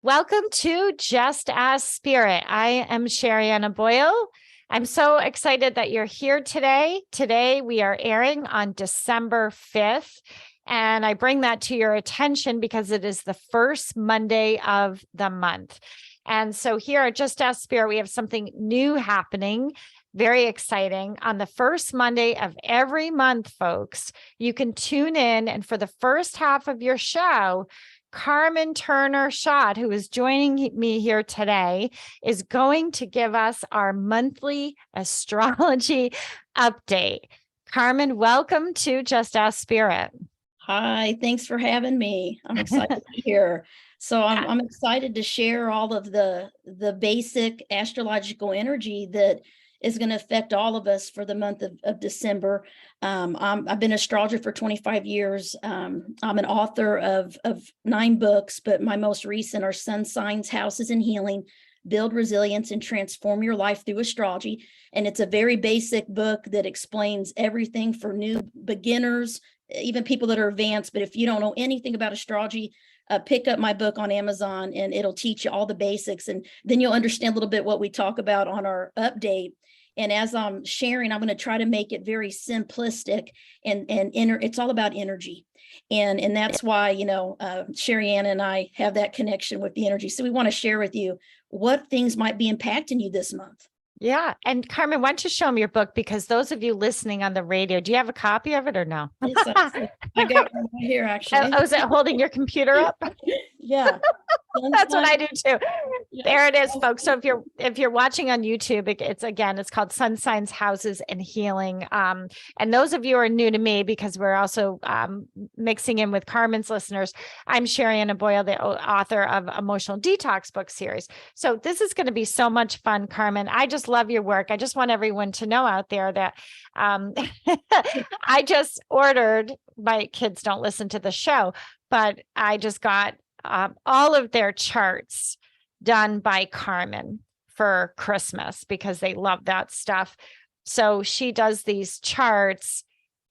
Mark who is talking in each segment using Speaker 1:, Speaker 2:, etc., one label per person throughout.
Speaker 1: Welcome to Just As Spirit. I am Sherianna Boyle. I'm so excited that you're here today. Today we are airing on December 5th. And I bring that to your attention because it is the first Monday of the month. And so here at Just As Spirit, we have something new happening. Very exciting. On the first Monday of every month, folks, you can tune in. And for the first half of your show, Carmen Turner-Schott, who is joining me here today, is going to give us our monthly astrology update. Carmen, welcome to Just As Spirit.
Speaker 2: Hi, thanks for having me. I'm excited to be here. So I'm excited to share all of the basic astrological energy that is going to affect all of us for the month of December. I've been an astrologer for 25 years. I'm an author of 9 books, but my most recent are Sun Signs, Houses, and Healing, Build Resilience and Transform Your Life Through Astrology. And it's a very basic book that explains everything for new beginners, even people that are advanced. But if you don't know anything about astrology, pick up my book on Amazon and it'll teach you all the basics. And then you'll understand a little bit what we talk about on our update. And as I'm sharing, I'm going to try to make it very simplistic and it's all about energy. And that's why, Sherianna and I have that connection with the energy. So we want to share with you what things might be impacting you this month.
Speaker 1: Yeah. And Carmen, why don't you show them your book? Because those of you listening on the radio, do you have a copy of it or no?
Speaker 2: Yes, I got one right here, actually.
Speaker 1: Oh, is it holding your computer up?
Speaker 2: Yeah.
Speaker 1: That's what I do too. Yeah. There it is, folks. So if you're watching on YouTube, it's called Sun Signs, Houses, and Healing. And those of you who are new to me, because we're also mixing in with Carmen's listeners, I'm Sherianna Boyle, the author of Emotional Detox book series. So this is going to be so much fun, Carmen. I just love your work. I just want everyone to know out there that I just ordered, my kids don't listen to the show, but I just got all of their charts done by Carmen for Christmas because they love that stuff. So she does these charts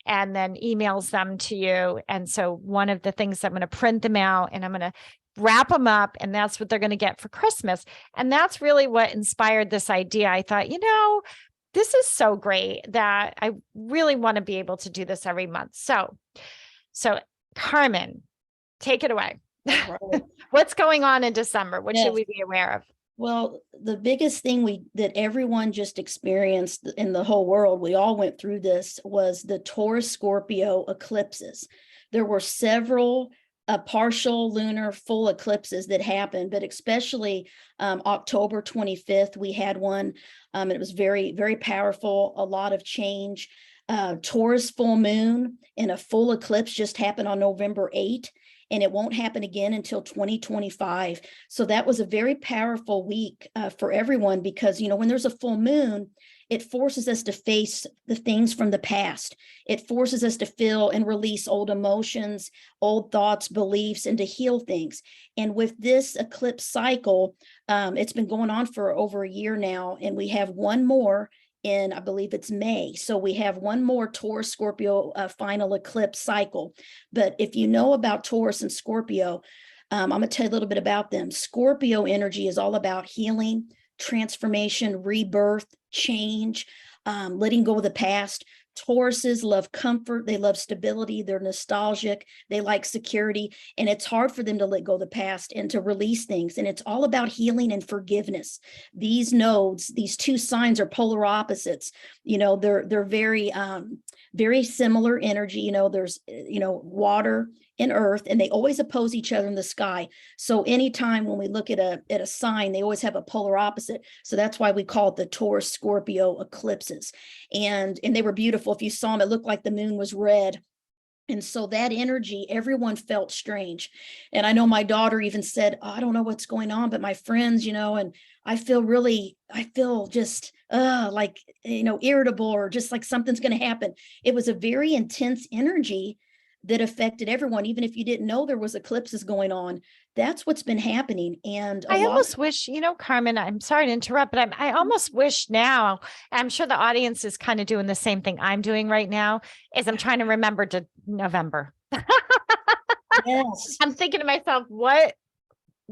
Speaker 1: and then emails them to you. And so one of the things, I'm going to print them out and I'm going to wrap them up, and that's what they're going to get for Christmas. And that's really what inspired this idea. I thought, this is so great that I really want to be able to do this every month. So Carmen, take it away. Right. What's going on in December? What should we be aware of?
Speaker 2: Well, the biggest thing that everyone just experienced in the whole world, we all went through this, was the Taurus Scorpio eclipses. There were several partial lunar full eclipses that happened, but especially October 25th, we had one. It was very, very powerful, a lot of change. Taurus full moon and a full eclipse just happened on November 8th. And it won't happen again until 2025. So that was a very powerful week for everyone because, when there's a full moon, it forces us to face the things from the past. It forces us to feel and release old emotions, old thoughts, beliefs, and to heal things. And with this eclipse cycle, it's been going on for over a year now, and we have one more in, I believe it's May. So we have one more Taurus Scorpio final eclipse cycle. But if you know about Taurus and Scorpio, I'm going to tell you a little bit about them. Scorpio energy is all about healing, transformation, rebirth, change, letting go of the past. Tauruses love comfort. They love stability. They're nostalgic. They like security. And it's hard for them to let go of the past and to release things. And it's all about healing and forgiveness. These nodes, these two signs are polar opposites. They're very, very similar energy. There's, water and earth, and they always oppose each other in the sky. So anytime when we look at a sign, they always have a polar opposite. So that's why we call it the Taurus Scorpio eclipses. And they were beautiful. If you saw them, it looked like the moon was red. And so that energy, everyone felt strange. And I know my daughter even said, I don't know what's going on, but my friends, and I feel just like, irritable, or just like something's going to happen. It was a very intense energy that affected everyone, even if you didn't know there was eclipses going on. That's what's been happening. And
Speaker 1: I almost wish, Carmen, I'm sorry to interrupt, but I almost wish now, I'm sure the audience is kind of doing the same thing I'm doing right now, is I'm trying to remember to November.
Speaker 2: Yes.
Speaker 1: I'm thinking to myself, what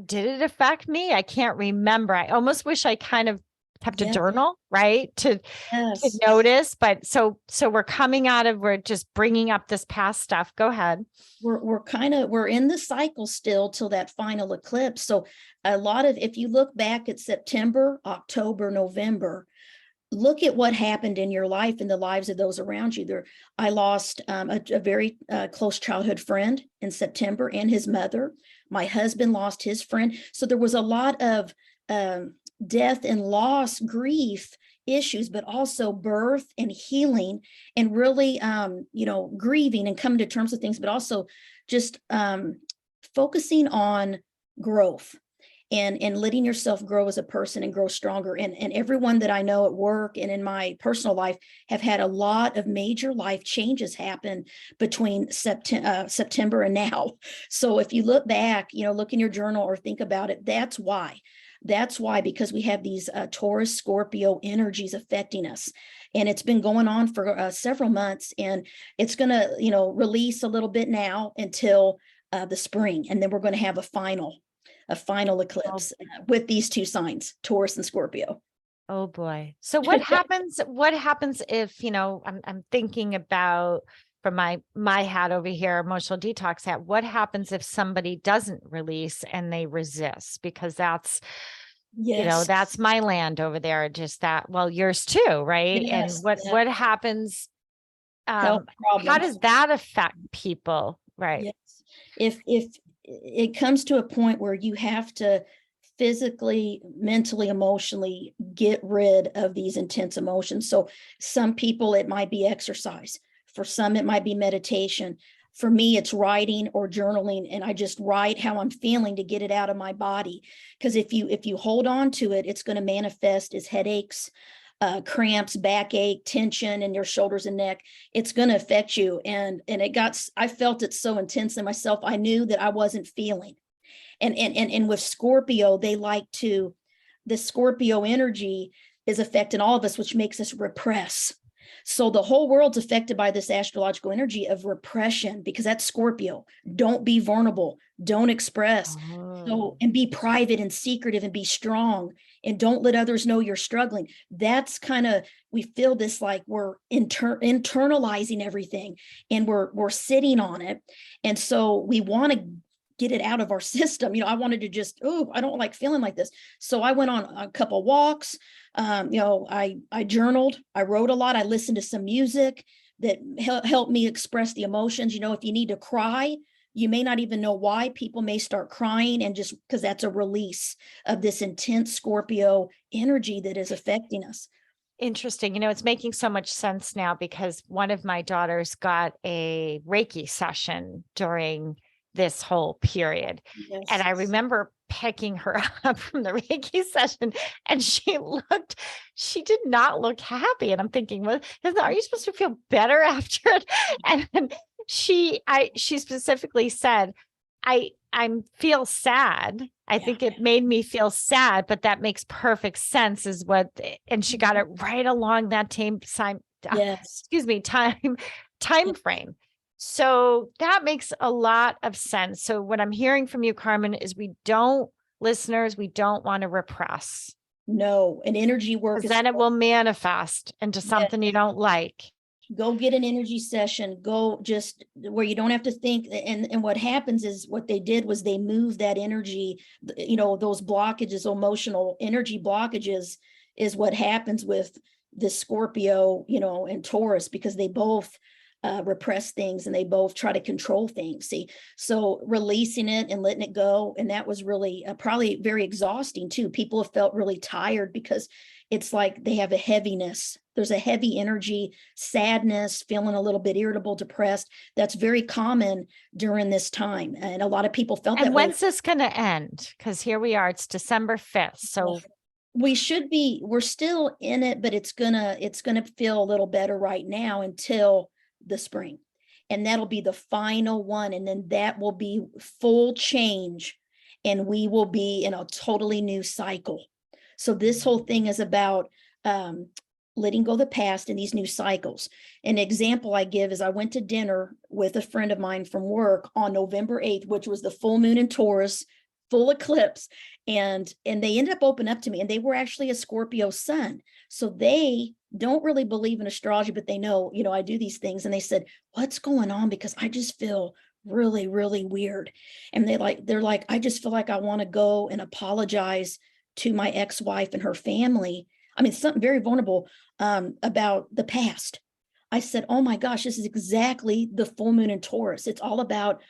Speaker 1: did it affect me? I can't remember. I almost wish I kind of kept a
Speaker 2: Yes,
Speaker 1: journal, right? To
Speaker 2: yes.
Speaker 1: notice, but so we're coming out of, we're just bringing up this past stuff. Go ahead.
Speaker 2: We're in the cycle still till that final eclipse. So a lot of, if you look back at September, October, November, look at what happened in your life and the lives of those around you. There, I lost a very close childhood friend in September, and his mother. My husband lost his friend. So there was a lot of death and loss, grief issues, but also birth and healing, and really, grieving and coming to terms with things, but also just focusing on growth and letting yourself grow as a person and grow stronger. And everyone that I know at work and in my personal life have had a lot of major life changes happen between September and now. So if you look back, look in your journal or think about it, that's why. That's why, because we have these Taurus, Scorpio energies affecting us. And it's been going on for several months, and it's going to, release a little bit now until the spring. And then we're going to have a final eclipse with these two signs, Taurus and Scorpio.
Speaker 1: Oh boy. So what happens if, I'm thinking about, from my hat over here, emotional detox hat, what happens if somebody doesn't release and they resist? Because that's,
Speaker 2: Yes.
Speaker 1: that's my land over there. Just that, well, yours too, right?
Speaker 2: Yes,
Speaker 1: And what happens,
Speaker 2: health
Speaker 1: how
Speaker 2: problems.
Speaker 1: does that affect people? Right.
Speaker 2: Yes. If it comes to a point where you have to physically, mentally, emotionally get rid of these intense emotions. So some people, it might be exercise. For some, it might be meditation. For me, it's writing or journaling, and I just write how I'm feeling to get it out of my body. Because if you hold on to it, it's going to manifest as headaches, cramps, backache, tension in your shoulders and neck. It's going to affect you. And I felt it so intense in myself. I knew that I wasn't feeling. And with Scorpio, the Scorpio energy is affecting all of us, which makes us repress. So the whole world's affected by this astrological energy of repression, because that's Scorpio. Don't be vulnerable. Don't express. So, and be private and secretive and be strong, and don't let others know you're struggling. That's kind of, we feel this like we're internalizing everything, and we're sitting on it. And so we want to get it out of our system. I wanted to just, I don't like feeling like this. So I went on a couple walks. I journaled, I wrote a lot. I listened to some music that helped me express the emotions. If you need to cry, you may not even know why. People may start crying, and just because that's a release of this intense Scorpio energy that is affecting us.
Speaker 1: Interesting. It's making so much sense now, because one of my daughters got a Reiki session during this whole period.
Speaker 2: Yes.
Speaker 1: And I remember picking her up from the Reiki session, and she did not look happy. And I'm thinking, well, are you supposed to feel better after it? And she specifically said, I feel sad. I think it made me feel sad, but that makes perfect sense and she got it right along that time frame. So that makes a lot of sense. So what I'm hearing from you, Carmen, is we don't want to repress.
Speaker 2: No, an energy work.
Speaker 1: Then it will manifest into something you don't like.
Speaker 2: Go get an energy session. Go just where you don't have to think. And what happens is, what they did was they moved that energy, those blockages, emotional energy blockages, is what happens with the Scorpio, and Taurus, because they both repress things, and they both try to control things. See, so releasing it and letting it go. And that was really probably very exhausting too. People have felt really tired, because it's like they have a heaviness. There's a heavy energy, sadness, feeling a little bit irritable, depressed. That's very common during this time. And a lot of people felt that way.
Speaker 1: And when's this going to end? Because here we are, it's December 5th. So
Speaker 2: we're still in it, but it's gonna feel a little better right now until the spring. And that'll be the final one. And then that will be full change, and we will be in a totally new cycle. So this whole thing is about letting go of the past and these new cycles. An example I give is, I went to dinner with a friend of mine from work on November 8th, which was the full moon in Taurus, full eclipse. And they ended up opening up to me, and they were actually a Scorpio sun. So they don't really believe in astrology, but they know, I do these things. And they said, what's going on? Because I just feel really, really weird. And they're like, I just feel like I want to go and apologize to my ex-wife and her family. I mean, something very vulnerable about the past. I said, oh my gosh, this is exactly the full moon in Taurus. It's all about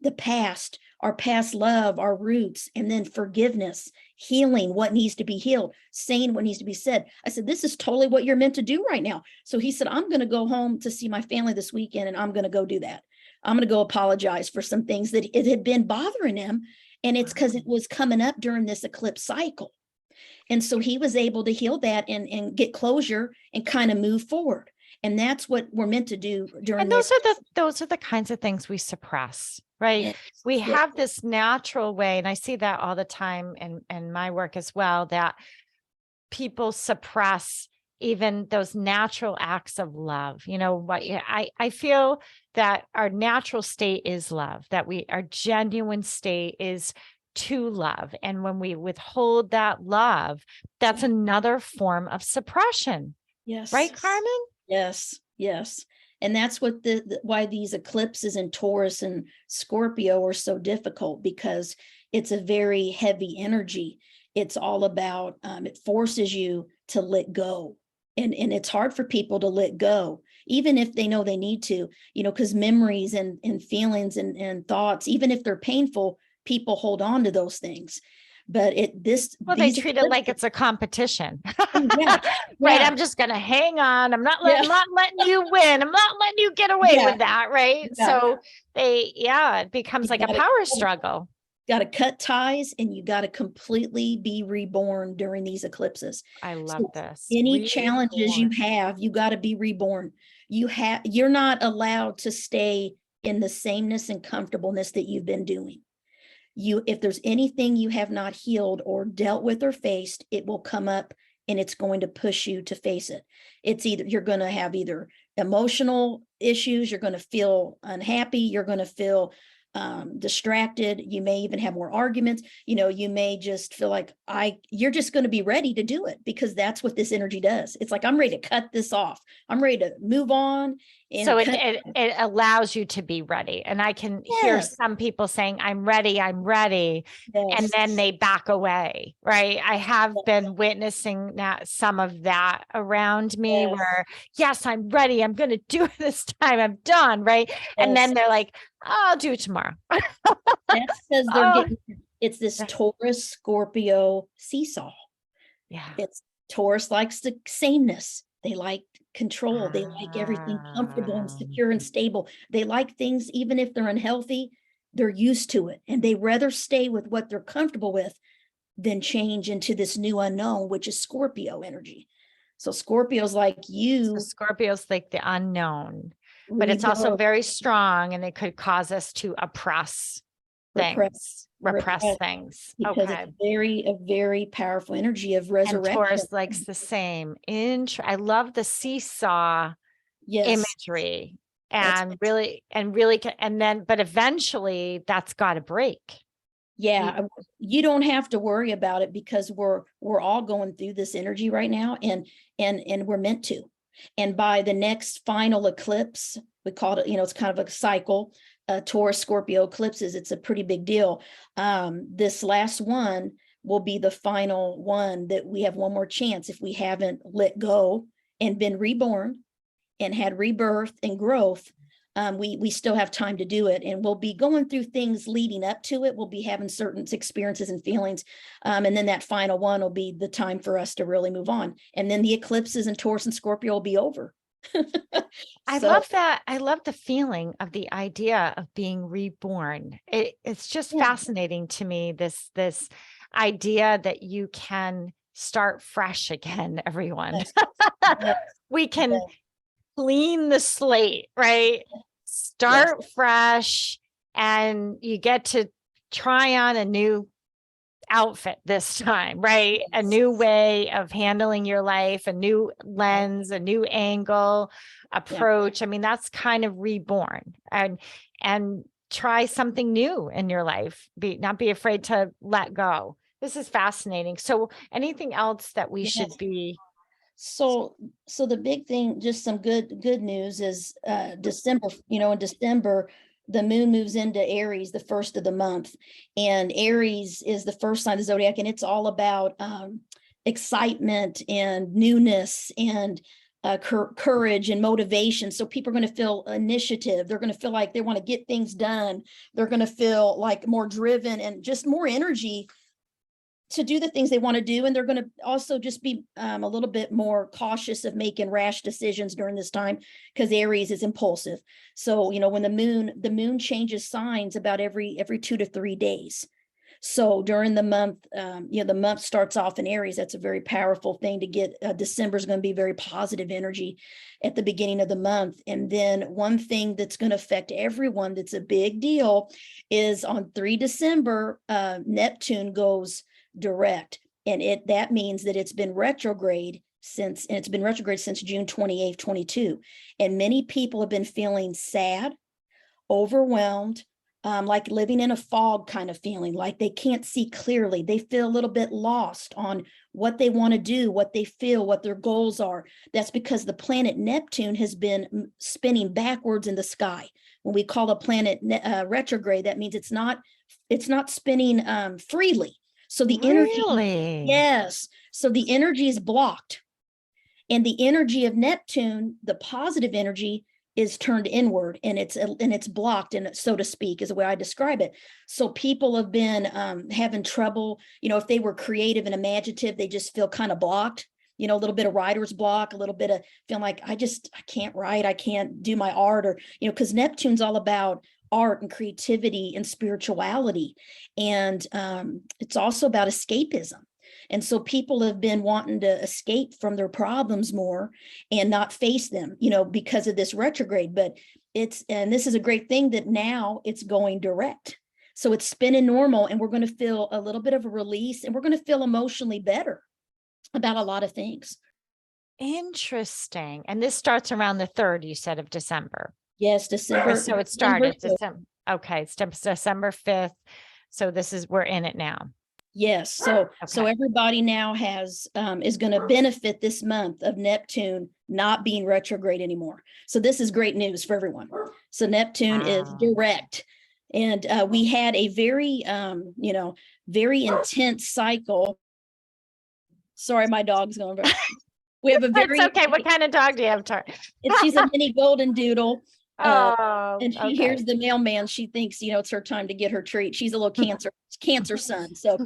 Speaker 2: the past, our past love, our roots, and then forgiveness, healing what needs to be healed, saying what needs to be said. I said, this is totally what you're meant to do right now. So he said, I'm going to go home to see my family this weekend, and I'm going to go do that. I'm going to go apologize for some things that it had been bothering him. And it's because it was coming up during this eclipse cycle. And so he was able to heal that and get closure and kind of move forward. And that's what we're meant to do during.
Speaker 1: And those are the kinds of things we suppress, right?
Speaker 2: Yes,
Speaker 1: We
Speaker 2: yes.
Speaker 1: have this natural way, and I see that all the time in my work as well, that people suppress even those natural acts of love. I feel that our natural state is love, that our genuine state is to love. And when we withhold that love, that's another form of suppression.
Speaker 2: Yes.
Speaker 1: Right, Carmen?
Speaker 2: Yes. Yes. And that's what why these eclipses in Taurus and Scorpio are so difficult, because it's a very heavy energy. It's all about, it forces you to let go. And it's hard for people to let go, even if they know they need to, because memories and feelings and thoughts, even if they're painful, people hold on to those things. But
Speaker 1: they treat it like it's a competition.
Speaker 2: Yeah,
Speaker 1: right.
Speaker 2: yeah.
Speaker 1: I'm just going to hang on. I'm not letting you win. I'm not letting you get away with that. Right. Yeah. So it becomes like a power struggle.
Speaker 2: Got to cut ties, and you got to completely be reborn during these eclipses.
Speaker 1: I love this.
Speaker 2: Any challenges you have, you got to be reborn. You're not allowed to stay in the sameness and comfortableness that you've been doing. If there's anything you have not healed or dealt with or faced, it will come up, and it's going to push you to face it. It's you're going to have either emotional issues, you're going to feel unhappy, you're going to feel distracted. You may even have more arguments. You may just feel like you're just going to be ready to do it, because that's what this energy does. It's like, I'm ready to cut this off. I'm ready to move on. And
Speaker 1: so it allows you to be ready. And I can hear some people saying, I'm ready. Yes. And then they back away. Right. I have been witnessing some of that around me where, yes, I'm ready. I'm going to do it this time. I'm done. Right. And then they're like, I'll do it tomorrow.
Speaker 2: That's because it's this Taurus Scorpio seesaw.
Speaker 1: Yeah.
Speaker 2: Taurus likes the sameness. They like control. They like everything comfortable and secure and stable. They like things, even if they're unhealthy, they're used to it. And they rather stay with what they're comfortable with than change into this new unknown, which is Scorpio energy. So Scorpio's like you.
Speaker 1: So Scorpio's like the unknown, but it's also very strong, and it could cause us to repress things.
Speaker 2: Because it's a very powerful energy of resurrection.
Speaker 1: And Taurus likes the same. I love the seesaw imagery, and but eventually that's got to break.
Speaker 2: Yeah, you don't have to worry about it, because we're all going through this energy right now, and we're meant to. And by the next final eclipse, we call it, it's kind of a cycle. Taurus Scorpio eclipses, it's a pretty big deal. This last one will be the final one, that we have one more chance. If we haven't let go and been reborn and had rebirth and growth, we still have time to do it. And we'll be going through things leading up to it. We'll be having certain experiences and feelings. And then that final one will be the time for us to really move on. And then the eclipses in Taurus and Scorpio will be over.
Speaker 1: I love that. I love the feeling of the idea of being reborn. It's just fascinating to me, this idea that you can start fresh again, everyone. We can clean the slate, right? Start fresh, and you get to try on a new outfit this time, right? A new way of handling your life, a new lens, a new angle, approach. I mean, that's kind of reborn. And try something new in your life. Not be afraid to let go. This is fascinating. So anything else that we should
Speaker 2: Yes.
Speaker 1: be?
Speaker 2: So the big thing, just some good news is December, in December, the moon moves into Aries the first of the month. And Aries is the first sign of the zodiac, and it's all about excitement and newness and courage and motivation. So people are going to feel initiative. They're going to feel like they want to get things done. They're going to feel like more driven and just more energy to do the things they want to do. And they're going to also just be a little bit more cautious of making rash decisions during this time, because Aries is impulsive. So, when the moon changes signs about every 2 to 3 days. So during the month, the month starts off in Aries. That's a very powerful thing to get. December is going to be very positive energy at the beginning of the month. And then one thing that's going to affect everyone, that's a big deal, is on 3 December, Neptune goes direct. And that means that it's been retrograde since June 28th, 22. And many people have been feeling sad, overwhelmed, like living in a fog kind of feeling, like they can't see clearly. They feel a little bit lost on what they want to do, what they feel, what their goals are. That's because the planet Neptune has been spinning backwards in the sky. When we call a planet retrograde, that means it's not spinning freely. So the energy, yes. So the energy is blocked. And the energy of Neptune, the positive energy, is turned inward, and it's blocked, and so to speak, is the way I describe it. So people have been having trouble, if they were creative and imaginative, they just feel kind of blocked, a little bit of writer's block, a little bit of feeling like I can't write, I can't do my art, or, because Neptune's all about art and creativity and spirituality. And it's also about escapism. And so people have been wanting to escape from their problems more and not face them, because of this retrograde. But and this is a great thing that now it's going direct. So it's spinning normal, and we're going to feel a little bit of a release, and we're going to feel emotionally better about a lot of things.
Speaker 1: Interesting. And this starts around the 3rd, you said, of December.
Speaker 2: Yes, December.
Speaker 1: So it started December. Okay, it's December 5th. So we're in it now.
Speaker 2: Yes. So everybody now is going to benefit this month of Neptune not being retrograde anymore. So this is great news for everyone. So Neptune is direct. And we had a very, very intense cycle. Sorry, my dog's going. We have a very.
Speaker 1: It's okay. What kind of dog do you have, Tar?
Speaker 2: She's a mini golden doodle. And she
Speaker 1: okay.
Speaker 2: hears the mailman. She thinks, it's her time to get her treat. She's a little cancer son. So,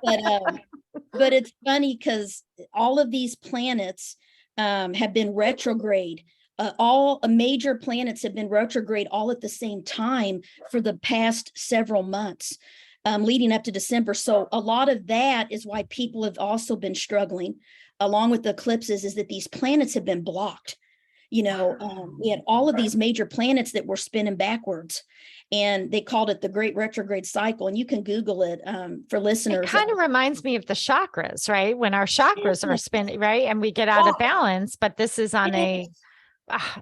Speaker 2: but it's funny because all of these planets have been retrograde. All major planets have been retrograde all at the same time for the past several months, leading up to December. So a lot of that is why people have also been struggling, along with the eclipses, is that these planets have been blocked. We had all of these major planets that were spinning backwards, and they called it the Great Retrograde Cycle. And you can Google it for listeners.
Speaker 1: It kind of reminds me of the chakras, right? When our chakras are spinning, right? And we get out of balance, but this is on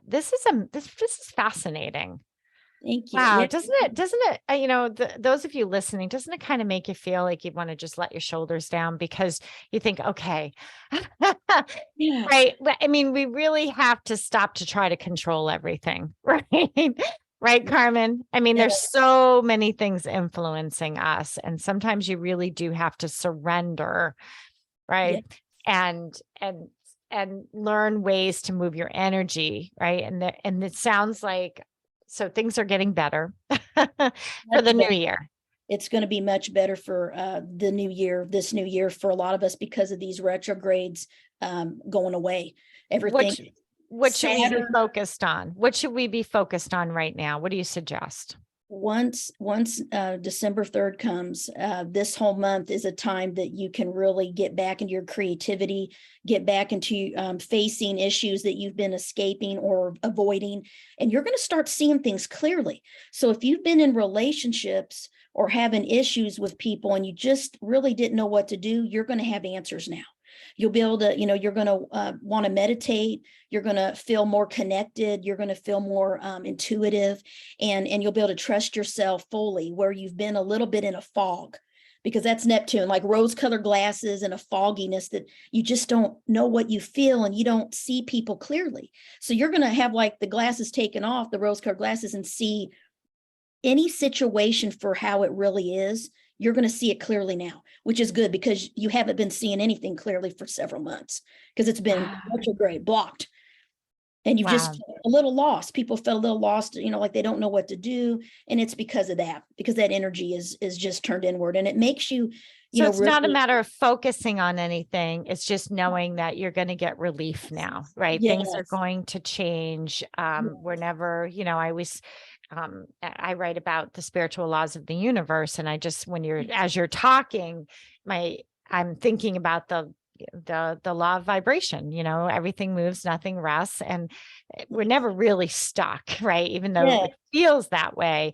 Speaker 1: this is fascinating.
Speaker 2: Thank you.
Speaker 1: Wow.
Speaker 2: Yeah.
Speaker 1: Doesn't it, those of you listening, doesn't it kind of make you feel like you want to just let your shoulders down, because you think, okay,
Speaker 2: Yeah.
Speaker 1: right. I mean, we really have to stop to try to control everything, right? Right, Carmen? I mean, there's so many things influencing us, and sometimes you really do have to surrender, right? And learn ways to move your energy, right? And it sounds like, so things are getting better for the new year.
Speaker 2: It's going to be much better for this new year for a lot of us, because of these retrogrades going away. Everything.
Speaker 1: What should we be focused on? What should we be focused on right now? What do you suggest?
Speaker 2: Once December 3rd comes, this whole month is a time that you can really get back into your creativity, get back into facing issues that you've been escaping or avoiding, and you're going to start seeing things clearly. So if you've been in relationships or having issues with people and you just really didn't know what to do, you're going to have answers now. You'll be able to, you're going to want to meditate. You're going to feel more connected. You're going to feel more intuitive, and you'll be able to trust yourself fully, where you've been a little bit in a fog, because that's Neptune, like rose-colored glasses and a fogginess that you just don't know what you feel, and you don't see people clearly. So you're going to have like the glasses taken off, the rose-colored glasses, and see any situation for how it really is. You're going to see it clearly now, which is good, because you haven't been seeing anything clearly for several months, because it's been retrograde, blocked. And you've just felt a little lost. People felt a little lost, like they don't know what to do. And it's because of that, because that energy is just turned inward, and it makes you,
Speaker 1: so it's not a matter of focusing on anything. It's just knowing that you're going to get relief now, right?
Speaker 2: Yes.
Speaker 1: Things are going to change. We're never, I always, I write about the spiritual laws of the universe. And I just, as you're talking, I'm thinking about the law of vibration, everything moves, nothing rests, and we're never really stuck, right? Even though it feels that way,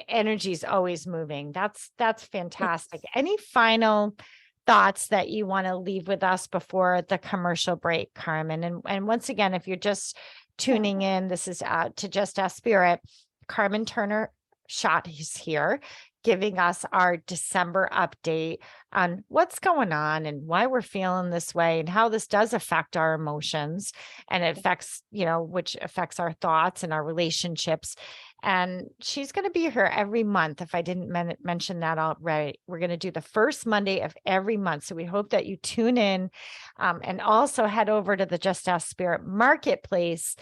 Speaker 1: energy is always moving. That's fantastic. Any final thoughts that you want to leave with us before the commercial break, Carmen? And once again, if you're just tuning in, this is to Just Ask Spirit. Carmen Turner-Schott is here, giving us our December update on what's going on and why we're feeling this way, and how this does affect our emotions, and it affects, which affects our thoughts and our relationships. And she's going to be here every month. If I didn't mention that already, we're going to do the first Monday of every month. So we hope that you tune in, and also head over to the Just Ask Spirit Marketplace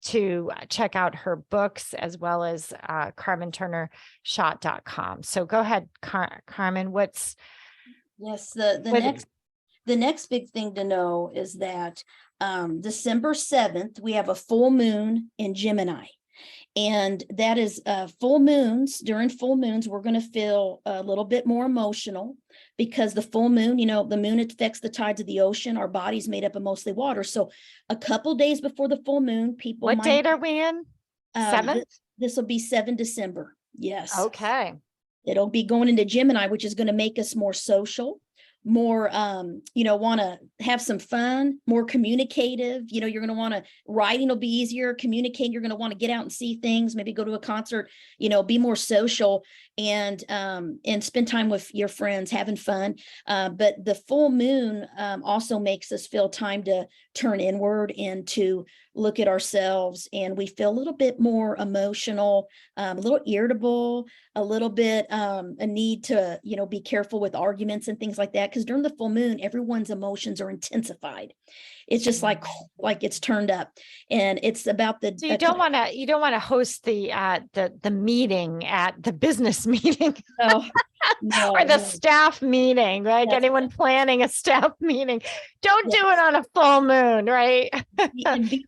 Speaker 1: to check out her books, as well as carmenturnerschott.com. So go ahead, Carmen,
Speaker 2: Yes, the next big thing to know is that December 7th, we have a full moon in Gemini. And that is full moons. During full moons, we're going to feel a little bit more emotional, because the full moon, the moon affects the tides of the ocean. Our body's made up of mostly water. So a couple days before the full moon, people
Speaker 1: What date are we in? 7th?
Speaker 2: This will be 7 December. Yes.
Speaker 1: Okay.
Speaker 2: It'll be going into Gemini, which is going to make us more social, more, want to have some fun, more communicative. You're going to want to, writing will be easier, communicating. You're going to want to get out and see things, maybe go to a concert, be more social, and spend time with your friends, having fun. But the full moon also makes us feel time to turn inward and to look at ourselves, and we feel a little bit more emotional, a little irritable, a little bit a need to be careful with arguments and things like that, because during the full moon everyone's emotions are intensified. It's just like it's turned up, and it's about the.
Speaker 1: So you don't want to host the meeting at the business meeting.
Speaker 2: No,
Speaker 1: or the staff meeting, like anyone planning a staff meeting. Don't do it on a full moon, right?
Speaker 2: And be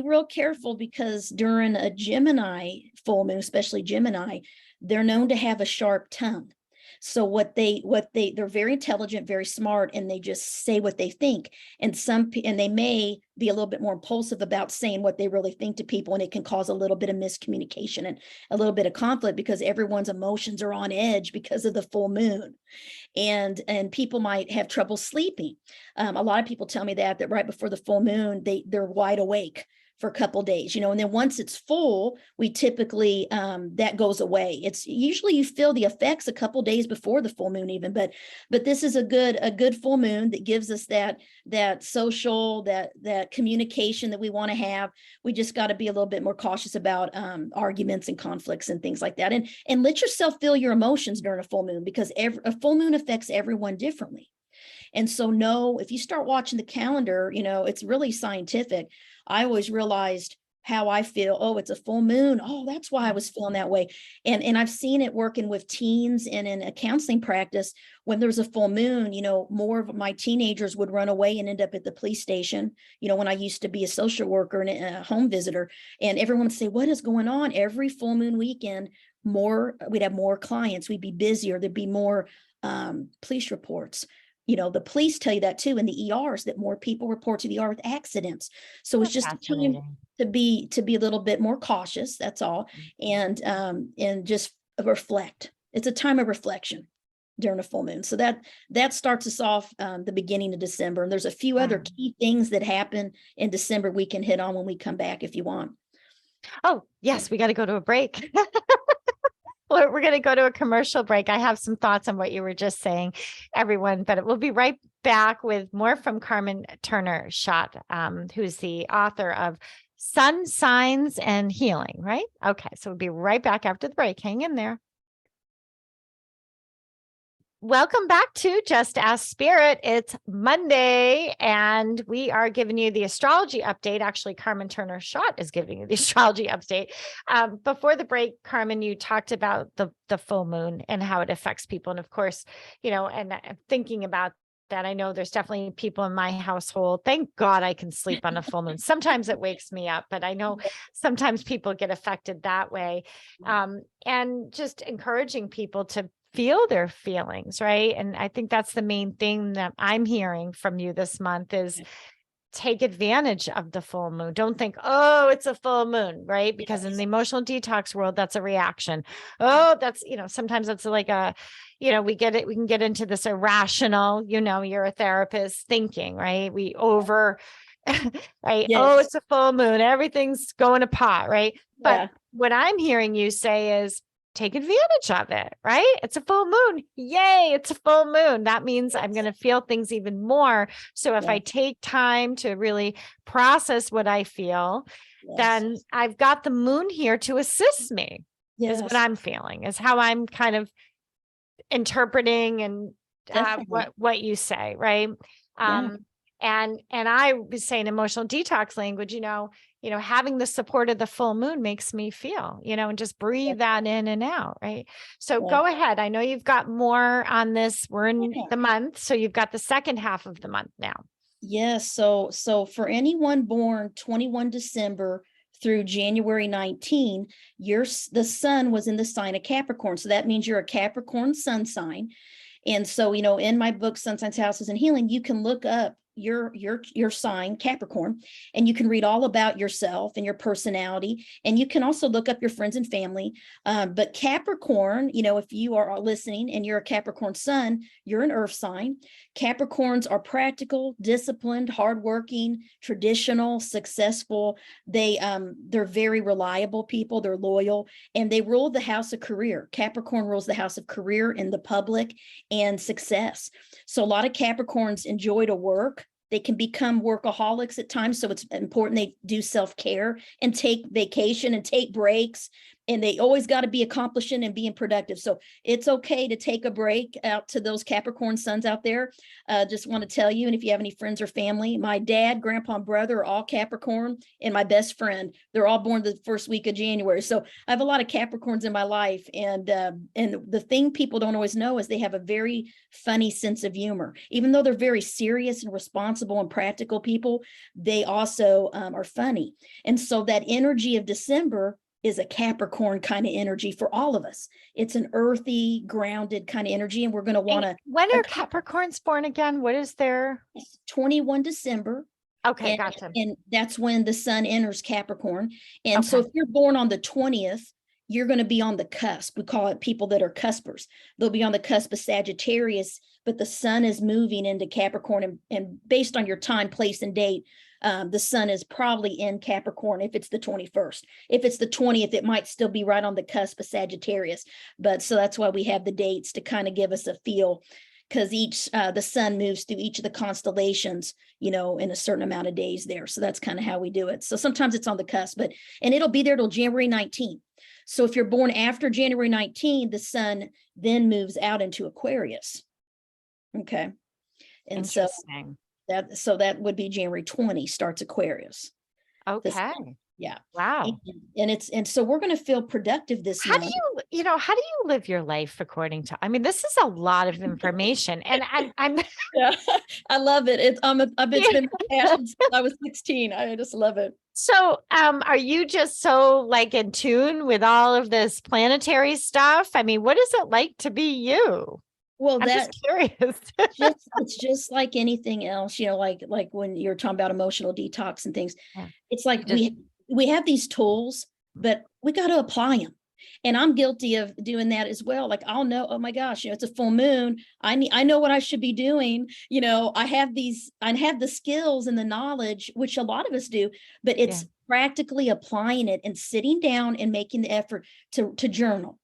Speaker 2: real careful, because during a Gemini full moon, especially Gemini, they're known to have a sharp tongue. So they're very intelligent, very smart, and they just say what they think. And they may be a little bit more impulsive about saying what they really think to people, and it can cause a little bit of miscommunication and a little bit of conflict, because everyone's emotions are on edge because of the full moon. And people might have trouble sleeping. A lot of people tell me that right before the full moon, they're wide awake for a couple days, and then once it's full, we typically that goes away. It's usually you feel the effects a couple days before the full moon even, but this is a good full moon that gives us that social, that communication that we want to have. We just got to be a little bit more cautious about arguments and conflicts and things like that, and let yourself feel your emotions during a full moon, because a full moon affects everyone differently. And so if you start watching the calendar, it's really scientific. I always realized how I feel. Oh, it's a full moon. Oh, that's why I was feeling that way. And I've seen it working with teens and in a counseling practice. When there's a full moon, more of my teenagers would run away and end up at the police station. When I used to be a social worker and a home visitor, and everyone would say, what is going on? Every full moon weekend, we'd have more clients. We'd be busier. There'd be more police reports. The police tell you that too, in the ERs, that more people report to the ER with accidents. So it's just a time to be a little bit more cautious. That's all. And just reflect. It's a time of reflection. during a full moon. So that starts us off the beginning of December. And there's a few other key things that happen in December we can hit on when we come back if you want.
Speaker 1: Oh, yes, we got to go to a break. We're going to go to a commercial break. I have some thoughts on what you were just saying, everyone, but we'll be right back with more from Carmen Turner-Schott, who's the author of Sun Signs and Healing, right? Okay, so we'll be right back after the break. Hang in there. Welcome back to Just Ask Spirit. It's Monday, and we are giving you the astrology update. Actually, Carmen Turner-Schott is giving you the astrology update. Before the break, Carmen, you talked about the full moon and how it affects people. And of course, and thinking about that, I know there's definitely people in my household. Thank God I can sleep on a full moon. Sometimes it wakes me up, but I know sometimes people get affected that way. And just encouraging people to feel their feelings, right? And I think that's the main thing that I'm hearing from you this month is take advantage of the full moon. Don't think, oh, it's a full moon, right? Because in the emotional detox world, that's a reaction. Oh, that's, sometimes that's like we can get into this irrational, you're a therapist thinking, right? We over, right?
Speaker 2: Yes.
Speaker 1: Oh, it's a full moon. Everything's going to pot, right? But what I'm hearing you say is, take advantage of it, right? It's a full moon. Yay, it's a full moon. That means I'm going to feel things even more. So if I take time to really process what I feel, then I've got the moon here to assist me, is what I'm feeling, is how I'm kind of interpreting and what you say, right? And I was saying emotional detox language, having the support of the full moon makes me feel, and just breathe that in and out. Right. So go ahead. I know you've got more on this. We're in the month. So you've got the second half of the month now.
Speaker 2: Yes. So for anyone born 21 December through January 19, the sun was in the sign of Capricorn. So that means you're a Capricorn sun sign. And so, in my book, Sun Signs, Houses and Healing, you can look up your sign, Capricorn, and you can read all about yourself and your personality. And you can also look up your friends and family. But Capricorn, if you are listening and you're a Capricorn sun, you're an earth sign. Capricorns are practical, disciplined, hardworking, traditional, successful. They're very reliable people. They're loyal, and they rule the house of career. Capricorn rules the house of career in the public and success. So a lot of Capricorns enjoy to work. They can become workaholics at times. So it's important they do self-care and take vacation and take breaks. And they always got to be accomplishing and being productive. So it's okay to take a break. Out to those Capricorn sons out there. Just want to tell you, and if you have any friends or family, my dad, grandpa, and brother are all Capricorn, and my best friend, they're all born the first week of January. So I have a lot of Capricorns in my life. And the thing people don't always know is they have a very funny sense of humor. Even though they're very serious and responsible and practical people, they also are funny. And so that energy of December is a Capricorn kind of energy for all of us. It's an earthy, grounded kind of energy. And we're going to want to.
Speaker 1: When are Capricorns born again? What is their?
Speaker 2: 21 December.
Speaker 1: Okay, gotcha.
Speaker 2: And that's when the sun enters Capricorn. And so if you're born on the 20th, you're going to be on the cusp. We call it people that are cuspers. They'll be on the cusp of Sagittarius, but the sun is moving into Capricorn. And based on your time, place, and date, the sun is probably in Capricorn if it's the 21st. If it's the 20th, it might still be right on the cusp of Sagittarius. But so that's why we have the dates to kind of give us a feel, because the sun moves through each of the constellations, in a certain amount of days there. So that's kind of how we do it. So sometimes it's on the cusp, and it'll be there till January 19th. So if you're born after January 19th, the sun then moves out into Aquarius. Okay. And so that would be January 20 starts Aquarius.
Speaker 1: Okay.
Speaker 2: Yeah.
Speaker 1: Wow.
Speaker 2: And so we're going to feel productive this month.
Speaker 1: How do you live your life according to, this is a lot of information, and I'm
Speaker 2: yeah, I love it. It's been my passion since I was 16. I just love it.
Speaker 1: So, are you just so in tune with all of this planetary stuff? What is it like to be you?
Speaker 2: Well,
Speaker 1: I'm just curious.
Speaker 2: It's just like anything else, like when you're talking about emotional detox and things. It's like we have these tools, but we got to apply them. And I'm guilty of doing that as well. Like I'll know, oh my gosh, it's a full moon. I know what I should be doing. I have the skills and the knowledge, which a lot of us do, but it's practically applying it and sitting down and making the effort to journal,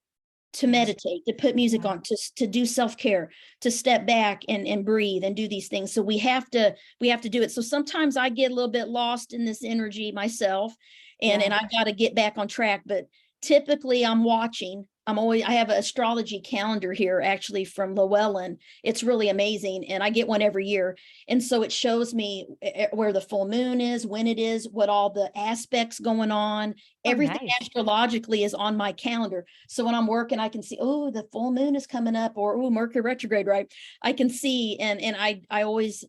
Speaker 2: to meditate, to put music on, to do self-care, to step back and breathe and do these things. So we have to do it. So sometimes I get a little bit lost in this energy myself, and I got to get back on track. But typically I have an astrology calendar here, actually, from Llewellyn. It's really amazing. And I get one every year. And so it shows me where the full moon is, when it is, what all the aspects going on. Everything astrologically is on my calendar. So when I'm working, I can see, oh, the full moon is coming up, or, oh, Mercury retrograde, right? I can see, and I always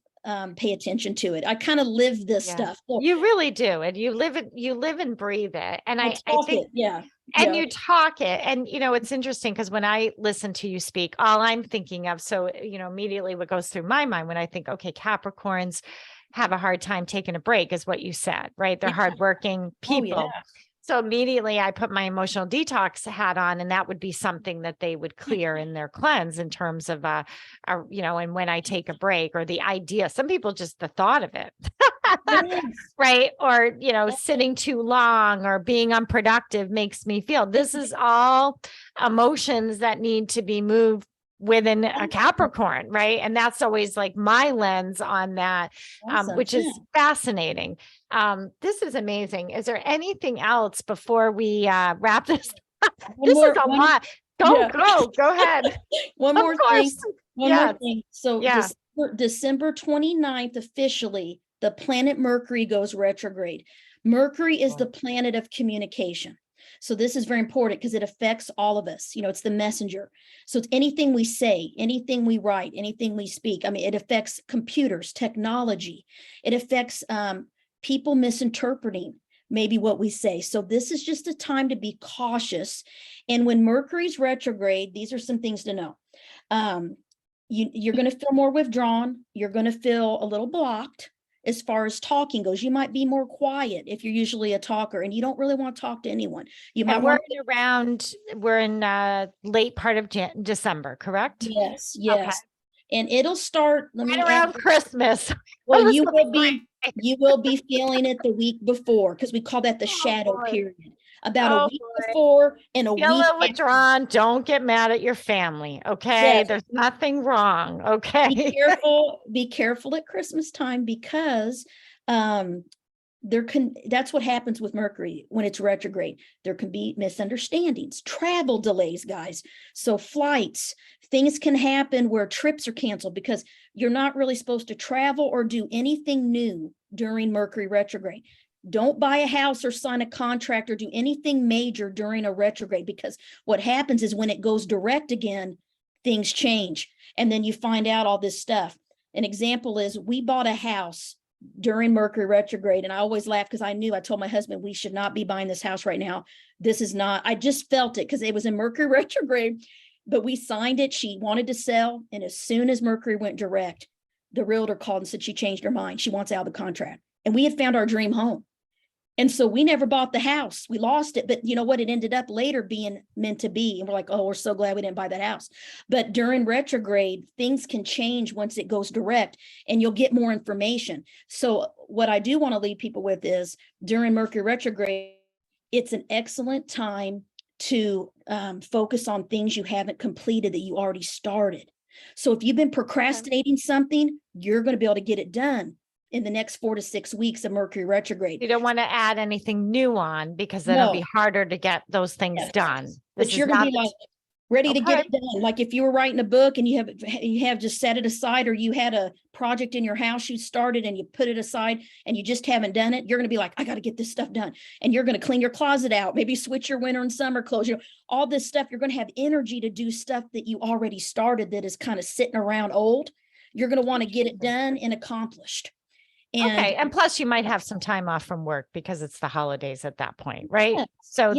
Speaker 2: pay attention to it. I kind of live this stuff. Well,
Speaker 1: you really do. And you live and breathe it. And I think, and you talk it. And, it's interesting because when I listen to you speak, all I'm thinking of, so, immediately what goes through my mind when I think, okay, Capricorns have a hard time taking a break is what you said, right? They're hardworking people. So immediately I put my emotional detox hat on, and that would be something that they would clear in their cleanse in terms of, and when I take a break, or the idea, some people just the thought of it, right? Or, sitting too long or being unproductive makes me feel. This is all emotions that need to be moved within a Capricorn, right? And that's always like my lens on that, which is fascinating. This is amazing. Is there anything else before we wrap this? This is a lot. Go ahead.
Speaker 2: One more thing. So December 29th, officially, the planet Mercury goes retrograde. Mercury is the planet of communication. So this is very important because it affects all of us. It's the messenger. So it's anything we say, anything we write, anything we speak. I mean, it affects computers, technology. It affects people misinterpreting maybe what we say. So this is just a time to be cautious. And when Mercury's retrograde, these are some things to know. You're going to feel more withdrawn. You're going to feel a little blocked. As far as talking goes, you might be more quiet if you're usually a talker and you don't really want to talk to anyone.
Speaker 1: We're in late part of December, correct?
Speaker 2: Yes. Okay. And it'll start
Speaker 1: around Christmas.
Speaker 2: Well, you will be feeling it the week before, because we call that the shadow period. About a week before and a week
Speaker 1: withdrawn. Don't get mad at your family. Okay. There's nothing wrong. Okay.
Speaker 2: Be careful at Christmas time, because that's what happens with Mercury when it's retrograde. There can be misunderstandings, travel delays, guys. So flights, things can happen where trips are canceled because you're not really supposed to travel or do anything new during Mercury retrograde. Don't buy a house or sign a contract or do anything major during a retrograde, because what happens is when it goes direct again, things change. And then you find out all this stuff. An example is we bought a house during Mercury retrograde. And I always laugh because I told my husband, we should not be buying this house right now. I just felt it because it was in Mercury retrograde, but we signed it. She wanted to sell. And as soon as Mercury went direct, the realtor called and said she changed her mind. She wants out of the contract. And we had found our dream home. And so we never bought the house. We lost it. But you know what? It ended up later being meant to be. And we're like, oh, we're so glad we didn't buy that house. But during retrograde, things can change once it goes direct and you'll get more information. So what I do want to leave people with is during Mercury retrograde, it's an excellent time to focus on things you haven't completed that you already started. So if you've been procrastinating something, you're going to be able to get it done in the next 4 to 6 weeks of Mercury retrograde.
Speaker 1: You don't want to add anything new on, because then it'll be harder to get those things done.
Speaker 2: But you're going to be like ready to get it done. Like if you were writing a book and you have just set it aside, or you had a project in your house you started and you put it aside and you just haven't done it, you're going to be like, I got to get this stuff done. And you're going to clean your closet out, maybe switch your winter and summer clothes, all this stuff. You're going to have energy to do stuff that you already started that is kind of sitting around old. You're going to want to get it done and accomplished.
Speaker 1: And plus you might have some time off from work because it's the holidays at that point, right? So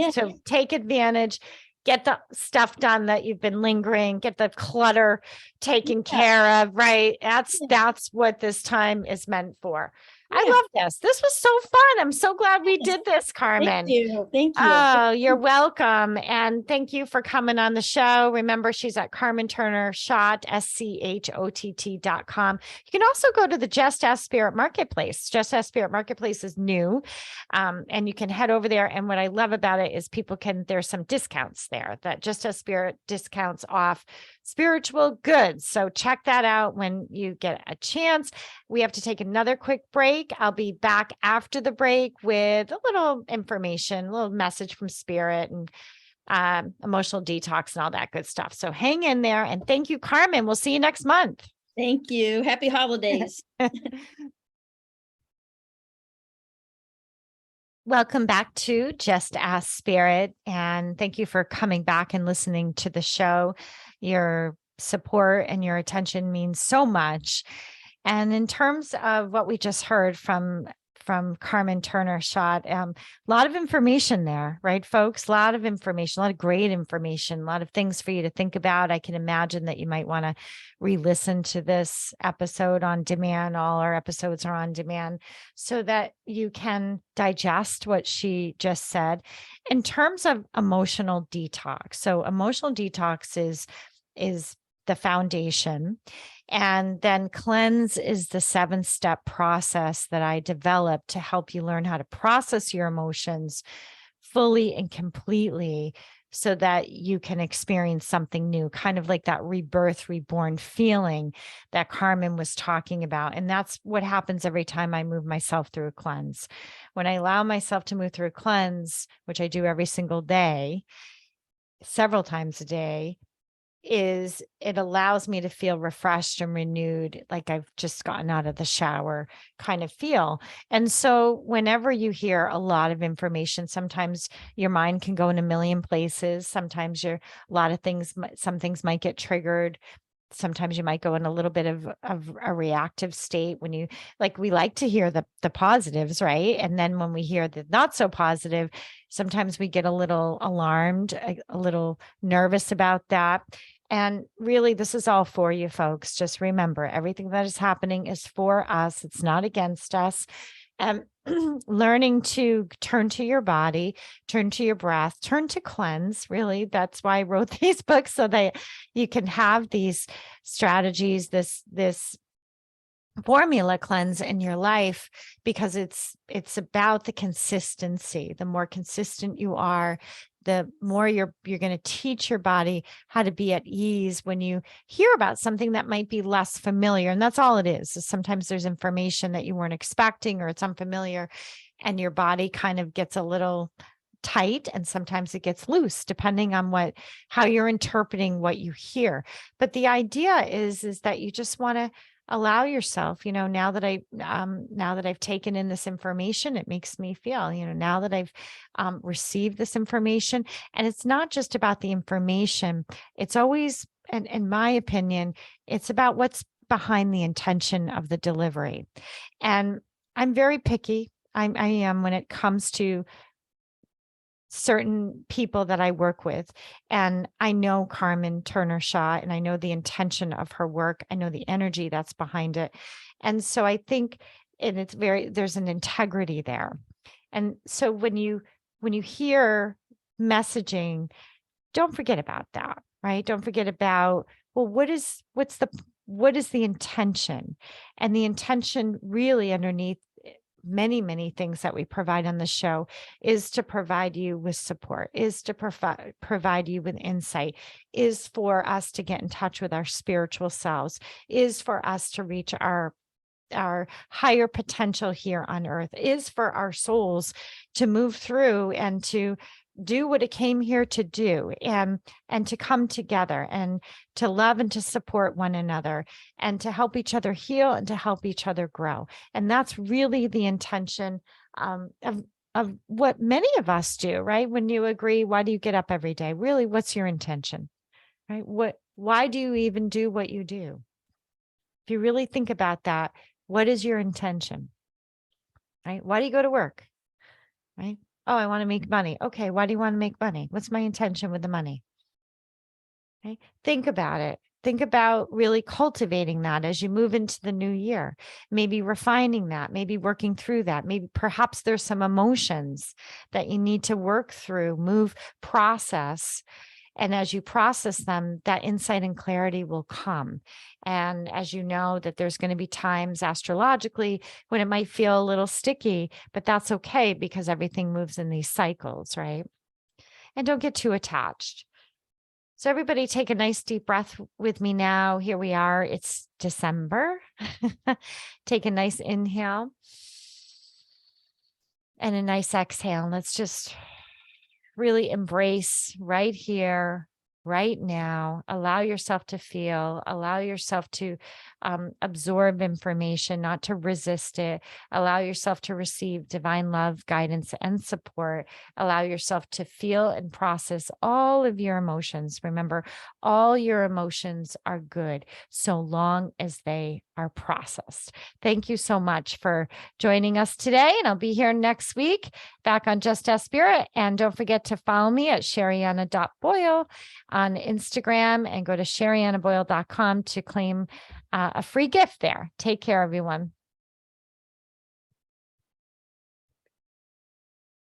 Speaker 1: take advantage, get the stuff done that you've been lingering, get the clutter taken care of, right? That's what this time is meant for. I
Speaker 2: Yeah.
Speaker 1: love this. This was so fun. I'm so glad we did this, Carmen.
Speaker 2: Thank you. Thank you.
Speaker 1: Oh, you're welcome. And thank you for coming on the show. Remember, she's at Carmen Turner-Schott, SCHOTT.com. You can also go to the Just Ask Spirit Marketplace. Just Ask Spirit Marketplace is new. And you can head over there. And what I love about it is there's some discounts there that Just Ask Spirit discounts off spiritual goods. So check that out when you get a chance. We have to take another quick break. I'll be back after the break with a little information, a little message from Spirit and emotional detox and all that good stuff. So hang in there. And thank you, Carmen. We'll see you next month.
Speaker 2: Thank you. Happy holidays.
Speaker 1: Welcome back to Just Ask Spirit. And thank you for coming back and listening to the show. Your support and your attention means so much. And in terms of what we just heard from Carmen Turner-Schott, a lot of information there, right, folks? A lot of information, a lot of great information, a lot of things for you to think about. I can imagine that you might want to re-listen to this episode on demand. All our episodes are on demand so that you can digest what she just said. In terms of emotional detox, so emotional detox is the foundation. And then cleanse is the 7-step process that I developed to help you learn how to process your emotions fully and completely so that you can experience something new, kind of like that rebirth, reborn feeling that Carmen was talking about. And that's what happens every time I move myself through a cleanse. When I allow myself to move through a cleanse, which I do every single day, several times a day, it allows me to feel refreshed and renewed, like I've just gotten out of the shower kind of feel. And so whenever you hear a lot of information, sometimes your mind can go in a million places. Sometimes some things might get triggered. Sometimes you might go in a little bit of a reactive state when we like to hear the positives, right? And then when we hear the not so positive, sometimes we get a little alarmed, a little nervous about that. And really, this is all for you, folks. Just remember, everything that is happening is for us. It's not against us. And learning to turn to your body, turn to your breath, turn to cleanse. Really, that's why I wrote these books, so that you can have these strategies, this formula cleanse in your life, because it's about the consistency. The more consistent you are, the more you're going to teach your body how to be at ease when you hear about something that might be less familiar. And that's all it is sometimes there's information that you weren't expecting, or it's unfamiliar, and your body kind of gets a little tight, and sometimes it gets loose depending on how you're interpreting what you hear. But the idea is that you just want to allow yourself, now that I've taken in this information, it makes me feel, now that I've received this information. And it's not just about the information. It's always, and in my opinion, it's about what's behind the intention of the delivery. And I'm very picky. I am when it comes to certain people that I work with. And I know Carmen Turner-Schott, and I know the intention of her work. I know the energy that's behind it. And so I think, and there's an integrity there. And so when you hear messaging, don't forget about that, right? Don't forget about, well, what is the intention? And the intention really underneath many, many things that we provide on the show is to provide you with support, is to provide you with insight, is for us to get in touch with our spiritual selves, is for us to reach our higher potential here on earth, is for our souls to move through and to do what it came here to do, and to come together and to love and to support one another and to help each other heal and to help each other grow. And that's really the intention of what many of us do, right? When you agree, why do you get up every day? Really, what's your intention, right? Why do you even do what you do? If you really think about that, what is your intention, right? Why do you go to work, right? Oh, I want to make money. Okay, why do you want to make money? What's my intention with the money? Okay, think about it. think about really cultivating that as you move into the new year, maybe refining that, maybe working through that. Maybe perhaps there's some emotions that you need to work through, move, process. And as you process them, that insight and clarity will come. And as you know, that there's going to be times astrologically when it might feel a little sticky, but that's okay because everything moves in these cycles, right? And don't get too attached. So everybody take a nice deep breath with me now. Here we are. It's December. Take a nice inhale and a nice exhale. Let's just really embrace right here, right now. Allow yourself to feel, allow yourself to absorb information, not to resist it. Allow yourself to receive divine love, guidance, and support. Allow yourself to feel and process all of your emotions. Remember, all your emotions are good so long as they are processed. Thank you so much for joining us today. And I'll be here next week back on Just Ask Spirit. And don't forget to follow me at Sherianna.Boyle on Instagram and go to Sheriannaboyle.com to claim a free gift there. Take care, everyone.